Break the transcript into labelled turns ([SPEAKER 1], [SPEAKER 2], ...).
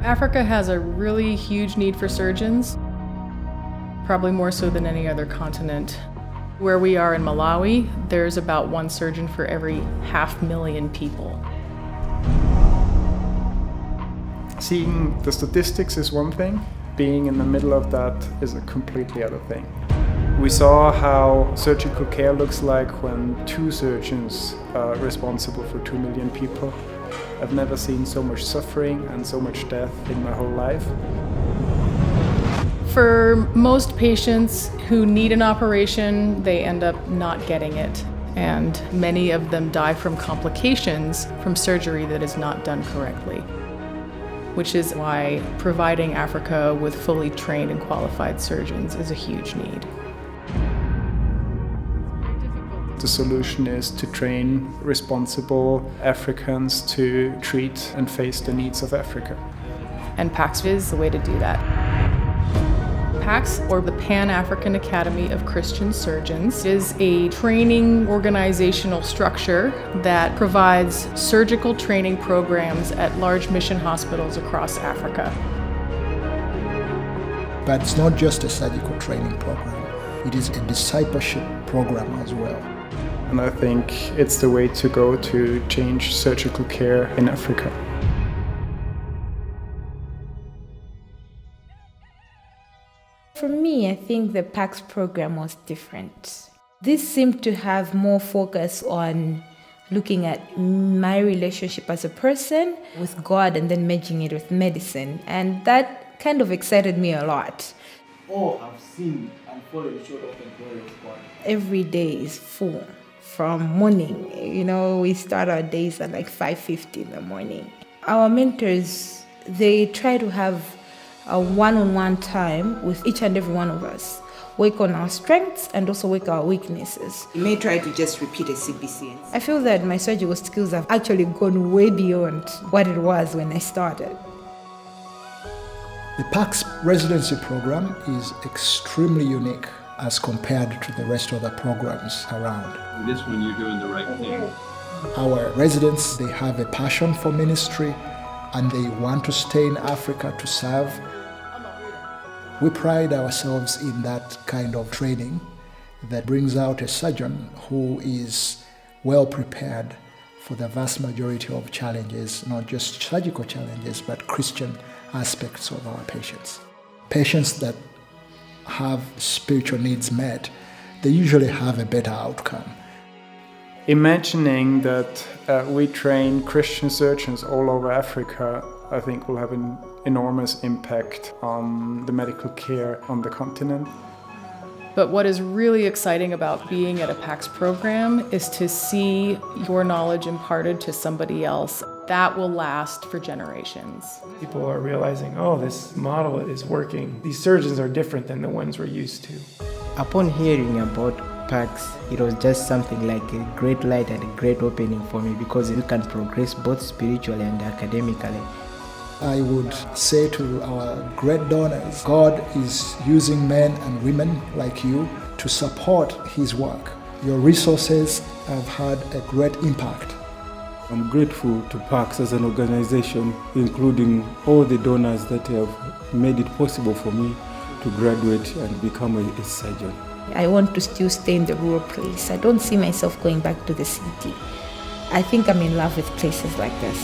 [SPEAKER 1] Africa has a really huge need for surgeons, probably more so than any other continent. Where we are in Malawi, there's about one surgeon for every 500,000 people.
[SPEAKER 2] Seeing the statistics is one thing, being in the middle of that is a completely other thing. We saw how surgical care looks like when 2 surgeons are responsible for 2 million people. I've never seen so much suffering and so much death in my whole life.
[SPEAKER 1] For most patients who need an operation, they end up not getting it. And many of them die from complications from surgery that is not done correctly, which is why providing Africa with fully trained and qualified surgeons is a huge need.
[SPEAKER 2] The solution is to train responsible Africans to treat and face the needs of Africa.
[SPEAKER 1] And PAACS is the way to do that. PAACS, or the Pan-African Academy of Christian Surgeons, is a training organizational structure that provides surgical training programs at large mission hospitals across Africa.
[SPEAKER 3] But it's not just a surgical training program, it is a discipleship program as well.
[SPEAKER 2] And I think it's the way to go to change surgical care in Africa.
[SPEAKER 4] For me, I think the PAACS program was different. This seemed to have more focus on looking at my relationship as a person with God and then merging it with medicine. And that kind of excited me a lot.
[SPEAKER 5] All have sinned and fallen short of the glory of God.
[SPEAKER 4] Every day is full. From morning, we start our days at like 5:50 in the morning. Our mentors, they try to have a one-on-one time with each and every one of us, work on our strengths and also work our weaknesses.
[SPEAKER 6] You may try to just repeat a CBC.
[SPEAKER 4] I feel that my surgical skills have actually gone way beyond what it was when I started.
[SPEAKER 3] The PAACS residency program is extremely unique as compared to the rest of the programs around.
[SPEAKER 7] This one you're doing the right thing.
[SPEAKER 3] Our residents, they have a passion for ministry and they want to stay in Africa to serve. We pride ourselves in that kind of training that brings out a surgeon who is well prepared for the vast majority of challenges, not just surgical challenges, but Christian aspects of our patients. Patients that have spiritual needs met, they usually have a better outcome.
[SPEAKER 2] Imagining that we train Christian surgeons all over Africa, I think will have an enormous impact on the medical care on the continent.
[SPEAKER 1] But what is really exciting about being at a PAACS program is to see your knowledge imparted to somebody else. That will last for generations.
[SPEAKER 8] People are realizing, this model is working. These surgeons are different than the ones we're used to.
[SPEAKER 6] Upon hearing about PAACS, it was just something like a great light and a great opening for me because we can progress both spiritually and academically.
[SPEAKER 3] I would say to our great donors, God is using men and women like you to support His work. Your resources have had a great impact.
[SPEAKER 9] I'm grateful to PAACS as an organization, including all the donors that have made it possible for me to graduate and become a surgeon.
[SPEAKER 4] I want to still stay in the rural place. I don't see myself going back to the city. I think I'm in love with places like this.